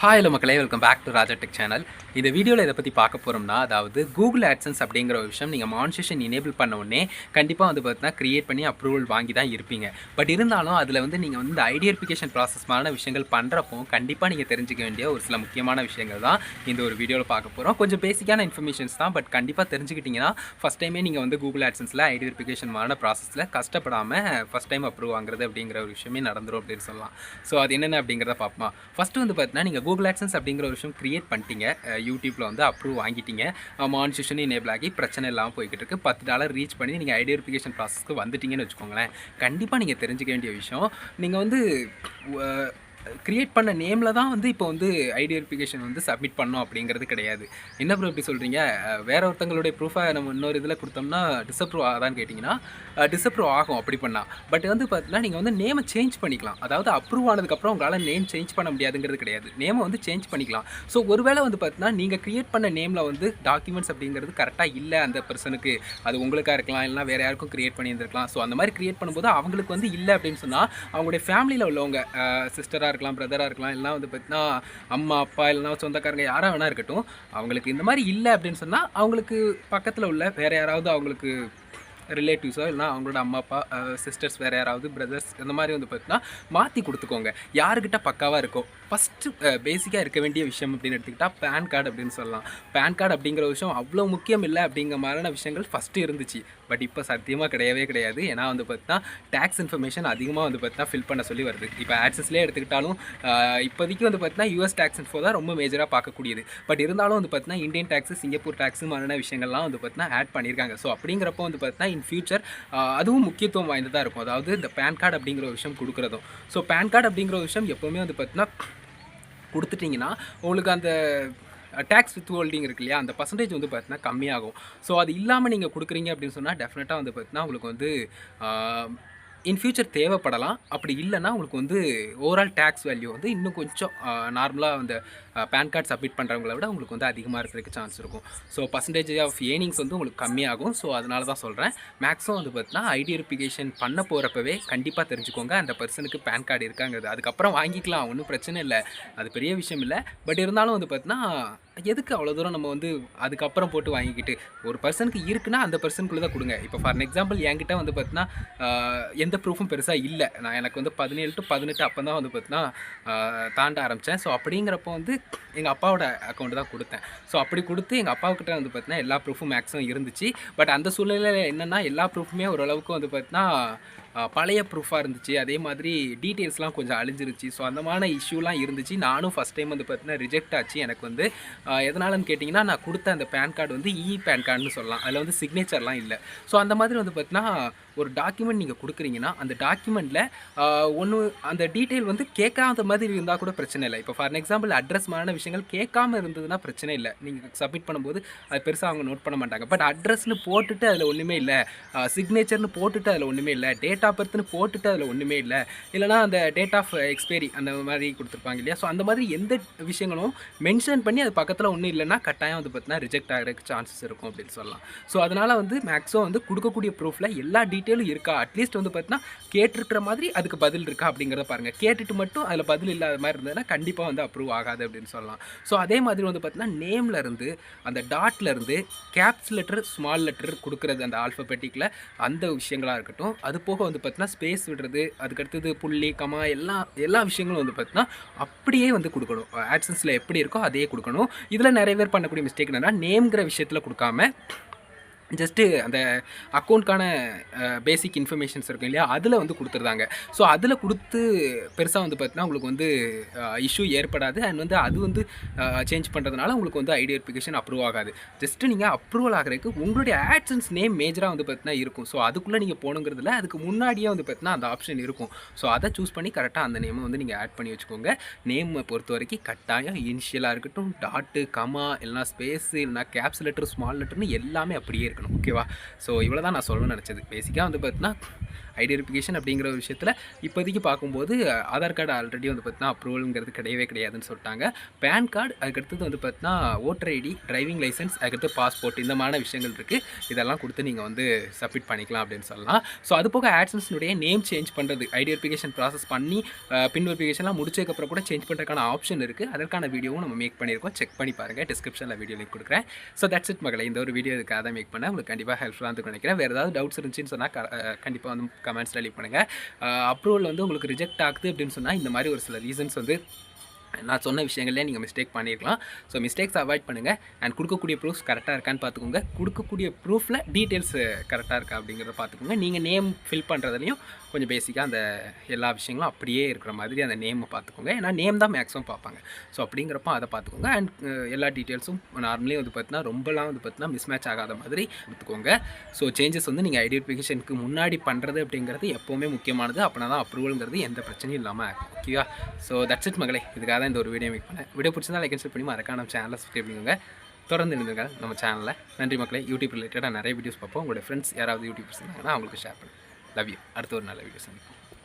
Hi hello மக்களே, welcome back to Raja tech channel. இந்த வீடியோவில் இதை பற்றி பார்க்க போகிறோம்னா, அதாவது கூகுள் ஆட்சன்ஸ் அப்படிங்கிற ஒரு விஷயம் நீங்கள் மானிட்டரைசேஷன் எனேபிள் பண்ண உடனே கண்டிப்பாக வந்து பார்த்தீங்கன்னா கிரியேட் பண்ணி அப்ரூவல் வாங்கி தான் இருப்பீங்க. பட் இருந்தாலும் அதில் வந்து நீங்கள் வந்து இந்த ஐடியரிஃபிகேஷன் ப்ராசஸ்மான விஷயங்கள் பண்ணுறப்போ கண்டிப்பாக நீங்கள் தெரிஞ்சிக்க வேண்டிய ஒரு சில முக்கியமான விஷயங்கள் தான் இந்த ஒரு வீடியோவில் பார்க்க போகிறோம். கொஞ்சம் பேசிக்கான இன்ஃபர்மேஷன்ஸ் தான், பட் கண்டிப்பாக தெரிஞ்சுக்கிட்டிங்கன்னா ஃபஸ்ட் டைமே நீங்கள் வந்து கூகுள் ஆட்சன்ஸில் ஐடியரிஃபிகேஷன் ப்ராசஸில் கஷ்டப்படாமல் ஃபஸ்ட் டைம் அப்ரூவ் வாங்குறது அப்படிங்கிற ஒரு விஷயமே நடந்துடும் அப்படின்னு சொல்லலாம். ஸோ அது என்னென்ன அப்படிங்கிறத பார்ப்போமா. ஃபஸ்ட்டு வந்து பார்த்தீங்கன்னா நீங்கள் கூகுள் ஆட்சன்ஸ் அப்படிங்கிற ஒரு விஷயம் கிரியேட் பண்ணிட்டீங்க, யூடியூப்பில் வந்து அப்ரூவ் வாங்கிட்டீங்க, மானிட்டரைசேஷன் எனேபிள் ஆகி பிரச்சனை இல்லாமல் போய்கிட்டு இருக்கு, $10 ரீச் பண்ணி நீங்கள் ஐடியரிஃபிகேஷன் ப்ராசஸ்க்கு வந்துட்டீங்கன்னு வச்சுக்கோங்களேன். கண்டிப்பாக நீங்கள் தெரிஞ்சிக்க வேண்டிய விஷயம், நீங்கள் வந்து கிரியேட் பண்ண நேமில் தான் வந்து இப்போ வந்து ஐடியரிஃபிகேஷன் வந்து சப்மிட் பண்ணோம் அப்படிங்கிறது கிடையாது. என்ன ப்ரூஃப் எப்படி சொல்கிறீங்க, வேறு ஒருத்தங்களுடைய ப்ரூஃபை நம்ம இன்னொரு இதில் கொடுத்தோம்னா டிஸ்அப்ரூவ் ஆகாதான்னு கேட்டிங்கன்னா டிஸ்அப்ரூவ் ஆகும் அப்படி பண்ணால். பட் வந்து பார்த்தீங்கன்னா நீங்கள் வந்து நேமை சேஞ்ச் பண்ணிக்கலாம். அதாவது அப்ரூவ் ஆனதுக்கப்புறம் உங்களால் நேம் சேஞ்ச் பண்ண முடியாதுங்கிறது கிடையாது, நேமை வந்து சேஞ்ச் பண்ணிக்கலாம். ஸோ ஒருவேளை வந்து பார்த்தீங்கன்னா நீங்கள் கிரியேட் பண்ண நேமில் வந்து டாக்குமெண்ட்ஸ் அப்படிங்கிறது கரெக்டாக இல்லை அந்த பர்சனுக்கு, அது உங்களுக்காக இருக்கலாம், இல்லைனா வேறு யாருக்கும் கிரியேட் பண்ணியிருந்திருக்கலாம். ஸோ அந்த மாதிரி கிரியேட் பண்ணும்போது அவங்களுக்கு வந்து இல்லை அப்படின்னு சொன்னால் அவங்களுடைய ஃபேமிலியில் உள்ளவங்க, சிஸ்டராக இருக்கலாம், பிரதராக இருக்கலாம், இல்லைனா வந்து பார்த்தீங்கன்னா அம்மா அப்பா இல்லைனா சொந்தக்காரங்க யாராக வேணா இருக்கட்டும், அவங்களுக்கு இந்த மாதிரி இல்லை அப்படின்னு சொன்னால் அவங்களுக்கு பக்கத்தில் உள்ள வேறு யாராவது அவங்களுக்கு ரிலேட்டிவ்ஸோ இல்லைனா அவங்களோட அம்மா அப்பா சிஸ்டர்ஸ் வேறு யாராவது பிரதர்ஸ் இந்த மாதிரி வந்து பார்த்தீங்கன்னா மாற்றி கொடுத்துக்கோங்க. யாருக்கிட்ட பக்காவாக இருக்கோ. ஃபஸ்ட்டு பேசிக்காக இருக்க வேண்டிய விஷயம் அப்படின்னு எடுத்துக்கிட்டால் பேன் கார்டு அப்படின்னு சொல்லலாம். பேன் கார்டு அப்படிங்கிற விஷயம் அவ்வளோ முக்கியம் இல்லை அப்படிங்கிற மாதிரியான விஷயங்கள் ஃபஸ்ட்டு இருந்துச்சு. பட் இப்போ சத்தியமாக கிடையவே கிடையாது. ஏன்னா வந்து பார்த்தீங்கன்னா டேக்ஸ் இன்ஃபர்மேஷன் அதிகமாக வந்து பார்த்தீங்கன்னா ஃபில் பண்ண சொல்லி வருது. இப்போ ஆட்சன்ஸ்லேயே எடுத்துக்கிட்டாலும் இப்போதைக்கு வந்து பார்த்தீங்கன்னா யூஎஸ் டேக்ஸ் இன்ஃபோ தான் ரொம்ப மேஜராக பார்க்கக்கூடியது. பட் இருந்தாலும் வந்து பார்த்தீங்கன்னா இந்தியன் டேக்ஸு, சிங்கப்பூர் டேக்ஸு மாதிரியான விஷயங்கள்லாம் வந்து பார்த்தீங்கன்னா ஆட் பண்ணியிருக்காங்க. ஸோ அப்படிங்கிறப்போ வந்து பார்த்தீங்கன்னா இன் ஃபியூச்சர் அதுவும் முக்கியத்துவம் வாய்ந்ததாக இருக்கும். அதாவது இந்த பேன் கார்டு அப்படிங்கிற ஒரு விஷயம் கொடுக்குறதும். ஸோ பேன் கார்டு அப்படிங்கிற ஒரு விஷயம் எப்போவுமே வந்து பார்த்தீங்கன்னா கொடுத்துட்டிங்கன்னா உங்களுக்கு அந்த டேக்ஸ் வித் ஹோல்டிங் இருக்கு இல்லையா, அந்த பர்சன்டேஜ் வந்து பார்த்தீங்கன்னா கம்மியாகும். ஸோ அது இல்லாமல் நீங்கள் கொடுக்குறீங்க அப்படின்னு சொன்னால் டெஃபினட்டாக வந்து பார்த்தீங்கன்னா உங்களுக்கு வந்து இன் ஃபியூச்சர் தேவைப்படலாம். அப்படி இல்லைன்னா உங்களுக்கு வந்து ஓவரால் டேக்ஸ் வேல்யூ வந்து இன்னும் கொஞ்சம் நார்மலாக அந்த பேன் கார்டு சப்மிட் பண்ணுறவங்கள விட உங்களுக்கு வந்து அதிகமாக இருக்கிறதுக்கு சான்ஸ் இருக்கும். ஸோ பர்சன்டேஜ் ஆஃப் ஏர்னிங்ஸ் வந்து உங்களுக்கு கம்மியாகும். ஸோ அதனால தான் சொல்கிறேன். மேக்ஸிமம் வந்து பார்த்தீங்கன்னா ஐடியரிஃபிகேஷன் பண்ண போகிறப்பவே கண்டிப்பாக தெரிஞ்சுக்கோங்க அந்த பர்சனுக்கு பேன் கார்டு இருக்காங்கிறது. அதுக்கப்புறம் வாங்கிக்கலாம், ஒன்றும் பிரச்சனை இல்லை, அது பெரிய விஷயம் இல்லை. பட் இருந்தாலும் வந்து பார்த்தீங்கன்னா எதுக்கு அவ்வளோ தூரம் நம்ம வந்து அதுக்கப்புறம் போட்டு வாங்கிக்கிட்டு, ஒரு பர்சனுக்கு இருக்குன்னா அந்த பர்சனுக்குள்ளே தான் கொடுங்க. இப்போ ஃபார் எக்ஸாம்பிள் என்கிட்ட வந்து பார்த்தீங்கன்னா எந்த ப்ரூஃபும் பெருசாக இல்லை. நான் எனக்கு வந்து 17 to 18 அப்போ தான் வந்து பார்த்தீங்கன்னா தாண்ட ஆரம்பித்தேன். ஸோ அப்படிங்கிறப்போ வந்து எங்கள் அப்பாவோட அக்கௌண்ட் தான் கொடுத்தேன். ஸோ அப்படி கொடுத்து எங்கள் அப்பாவுக்கிட்ட வந்து பார்த்தீங்கன்னா எல்லா ப்ரூஃபும் மேக்ஸிமம் இருந்துச்சு. பட் அந்த சூழ்நிலையில் என்னென்னா எல்லா ப்ரூஃபுமே ஓரளவுக்கு வந்து பார்த்தீங்கன்னா பழைய ப்ரூஃபாக இருந்துச்சு. அதே மாதிரி டீட்டெயில்ஸ்லாம் கொஞ்சம் அழிஞ்சிருச்சு. ஸோ அந்த மாதிரி இஷ்யூலாம் இருந்துச்சு. நானும் ஃபஸ்ட் டைம் வந்து பார்த்தீங்கன்னா ரிஜெக்ட் ஆச்சு. எனக்கு வந்து எதனாலன்னு கேட்டிங்கன்னா நான் கொடுத்த அந்த பேன் கார்டு வந்து பேன் கார்டுன்னு சொல்லலாம். அதில் வந்து சிக்னேச்சர்லாம் இல்லை. ஸோ அந்த மாதிரி வந்து பார்த்தீங்கன்னா ஒரு டாக்குமெண்ட் நீங்கள் கொடுக்குறீங்கன்னா அந்த டாக்குமெண்ட்டில் ஒன்று அந்த டீட்டெயில் வந்து கேட்காத மாதிரி இருந்தால் கூட பிரச்சனை இல்லை. இப்போ ஃபார் எக்ஸாம்பிள் அட்ரஸ் மாதிரியான விஷயங்கள் கேட்காமல் இருந்ததுன்னா பிரச்சனை இல்லை. நீங்கள் சப்மிட் பண்ணும்போது அது பெருசாக அவங்க நோட் பண்ண மாட்டாங்க. பட் அட்ரஸ்னு போட்டுட்டு அதில் ஒன்றுமே இல்லை, சிக்னேச்சர்னு போட்டுட்டு அதில் ஒன்றுமே இல்லை, டேட் ஆஃப் பர்த்னு போட்டுட்டு அதில் ஒன்றுமே இல்லை, இல்லைனா அந்த டேட் ஆஃப் எக்ஸ்பைரி அந்த மாதிரி கொடுத்துருப்பாங்க இல்லையா. ஸோ அந்த மாதிரி எந்த விஷயங்களும் மென்ஷன் பண்ணி அது பக்கத்தில் ஒன்றும் இல்லைன்னா கட்டாயம் வந்து பார்த்தீங்கன்னா ரிஜெக்ட் ஆகிறதுக்கு சான்சஸ் இருக்கும் அப்படின்னு சொல்லலாம். ஸோ அதனால் வந்து மேக்ஸிமம் வந்து கொடுக்கக்கூடிய ப்ரூஃபில் எல்லா டீட்டெயிலும் இருக்கா, அட்லீஸ்ட் வந்து பார்த்தீங்கன்னா கேட்டிருக்கிற மாதிரி அதுக்கு பதில் இருக்கா அப்படிங்கிறத பாருங்கள். கேட்டுட்டு மட்டும் அதில் பதில் இல்லாத மாதிரி இருந்ததுன்னா கண்டிப்பாக வந்து அப்ரூவ் ஆகாது அப்படின்னு சொல்லலாம். ஸோ அதே மாதிரி வந்து பார்த்தீங்கன்னா நேம்லேருந்து அந்த டாட்லேருந்து கேப்ஸ் லெட்டர், ஸ்மால் லெட்டர் கொடுக்குறது அந்த ஆல்ஃபபெட்டிக்கில் அந்த விஷயங்களாக இருக்கட்டும். அது போக வந்து பார்த்தீங்கன்னா ஸ்பேஸ் விடுறது, அதுக்கடுத்தது புள்ளி கமா எல்லா விஷயங்களும் வந்து பார்த்தீங்கன்னா அப்படியே வந்து கொடுக்கணும். ஆட்சன்ஸில் எப்படி இருக்கோ அதே கொடுக்கணும். இதில் நிறைய பேர் பண்ணக்கூடிய மிஸ்டேக் என்னென்னா நேம்ங்கிற விஷயத்தில் கொடுக்காம ஜஸ்ட்டு அந்த அக்கௌண்ட்கான பேசிக் இன்ஃபர்மேஷன்ஸ் இருக்கும் இல்லையா, அதில் வந்து கொடுத்துருந்தாங்க. ஸோ அதில் கொடுத்து பெருசாக வந்து பார்த்தீங்கன்னா உங்களுக்கு வந்து இஷ்யூ ஏற்படாது. அண்ட் வந்து அது வந்து சேஞ்ச் பண்ணுறதுனால உங்களுக்கு வந்து ஐடியரிஃபிகேஷன் அப்ரூவ் ஆகாது. ஜஸ்ட்டு நீங்கள் அப்ரூவல் ஆகிறதுக்கு உங்களுடைய ஆட்சன்ஸ் நேம் மேஜராக வந்து பார்த்தீங்கன்னா இருக்கும். ஸோ அதுக்குள்ளே நீங்கள் போகணுங்கிறதுல அதுக்கு முன்னாடியே வந்து பார்த்தீங்கன்னா அந்த ஆப்ஷன் இருக்கும். ஸோ அதை சூஸ் பண்ணி கரெக்டாக அந்த நேமை வந்து நீங்கள் ஆட் பண்ணி வச்சுக்கோங்க. நேமை பொறுத்த வரைக்கும் கட்டாயம் இனிஷியலாக இருக்கட்டும், டாட்டு கமா இல்லைனா ஸ்பேஸு இல்லைனா கேப்ஸ் லெட்டர், ஸ்மால் லெட்டர்னு எல்லாமே அப்படியே இருக்கணும். இருக்கணும். ஓகேவா? ஸோ இவ்வளோ தான் நான் சொல்லணும்னு நினச்சது. பேசிக்காக வந்து பார்த்தீங்கன்னா ஐடி வெரிஃபிகேஷன் அப்படிங்கிற ஒரு விஷயத்தில் இப்போதைக்கு பார்க்கும்போது ஆதார் கார்டு ஆல்ரெடி வந்து பார்த்தீங்கன்னா அப்ரூவலுங்கிறது கிடையவே கிடையாதுன்னு சொல்லிட்டாங்க. பேன் கார்டு, அதுக்கடுத்தது வந்து பார்த்தீங்கன்னா ஓட்டர் ஐடி, டிரைவிங் லைசன்ஸ், அதுக்கடுத்து பாஸ்போர்ட், இந்த மாதிரி விஷயங்கள் இருக்குது. இதெல்லாம் கொடுத்து நீங்கள் வந்து சப்மிட் பண்ணிக்கலாம் அப்படின்னு சொல்லலாம். ஸோ அது போக ஆட்சன்ஸ்னுடைய நேம் சேஞ்ச் பண்ணுறது, ஐடி வெரிஃபிகேஷன் ப்ராசஸ் பண்ணி பின் வெரிஃபிகேஷன்லாம் முடிச்சதுக்கப்புறம் கூட சேஞ்ச் பண்ணுறதுக்கான ஆப்ஷன் இருக்குது. அதற்கான வீடியோவும் நம்ம மேக் பண்ணியிருக்கோம். செக் பண்ணி பாருங்கள். டிஸ்கிரிப்ஷனில் வீடியோ லிங்க் கொடுக்குறேன். ஸோ தட்ஸ் இட் மகளே. இந்த ஒரு வீடியோ இதுக்காக தான் மேக் பண்ணேன். உங்களுக்கு கண்டிப்பாக ஹெல்ப்ஃபுல்லாக இருந்து நினைக்கிறேன். வேறு ஏதாவது டவுட்ஸ் இருந்துச்சுன்னு சொன்னால் கண்டிப்பாக வந்து கமெண்ட்ஸில் லீவ் பண்ணுங்கள். அப்ரூவல் வந்து உங்களுக்கு ரிஜெக்ட் ஆகுது அப்படின்னு சொன்னால் இந்த மாதிரி ஒரு சில ரீசன்ஸ் வந்து நான் சொன்ன விஷயங்களே நீங்கள் மிஸ்டேக் பண்ணியிருக்கலாம். ஸோ மிஸ்டேக்ஸ் அவாய்ட் பண்ணுங்கள். அண்ட் கொடுக்கக்கூடிய ப்ரூஃப்ஸ் கரெக்டாக இருக்கான்னு பார்த்துக்கோங்க. கொடுக்கக்கூடிய ப்ரூஃபில் டீட்டெயில்ஸ் கரெக்டாக இருக்கா அப்படிங்கிறத பார்த்துக்கோங்க. நீங்கள் நேம் ஃபில் பண்ணுறதுலையும் கொஞ்சம் பேசிக்காக அந்த எல்லா விஷயங்களும் அப்படியே இருக்கிற மாதிரி அந்த நேமை பார்த்துக்கோங்க. ஏன்னா நேம் தான் மேக்ஸிமம் பார்ப்பாங்க. ஸோ அப்படிங்கிறப்ப அதை பார்த்துக்கோங்க. அண்ட் எல்லா டீட்டெயில்ஸும் நார்மலி வந்து பார்த்தீங்கன்னா ரொம்பலாம் வந்து பார்த்தீங்கன்னா மிஸ்மேட்ச் ஆகாத மாதிரி கொடுத்துக்கோங்க. ஸோ சேஞ்சஸ் வந்து நீங்கள் ஐடி வெரிஃபிகேஷனுக்கு முன்னாடி பண்ணுறது அப்படிங்கிறது எப்போவுமே முக்கியமானது. அப்படின்னா தான் அப்ரூவலுங்கிறது எந்த பிரச்சனையும் இல்லாமல் இருக்கும். ஓகேவா? ஸோ தட்ஸ் இட் மகளே. இதுக்காக தான் இந்த ஒரு வீடியோ மேக் பண்ணேன். வீடியோ பிடிச்சிருந்தா லைக் அண்ட் ஷேர் பண்ணி மறக்காம நம்ம சேனலை சப்ஸ்கிரைப் பண்ணிக்கோங்க. தொடர்ந்து இருந்துங்க நம்ம சேனலில். நன்றி மக்களே. யூடியூப் ரிலேட்டடாக நிறைய வீடியோஸ் பார்ப்போம். உங்களுடைய ஃப்ரெண்ட்ஸ் யாராவது யூடியூபர்ஸ் இருந்தாங்கன்னா அவங்களுக்கு ஷேர் பண்ணுங்கள். Love you. அடுத்த ஒரு நல்ல வீடியோஸ்.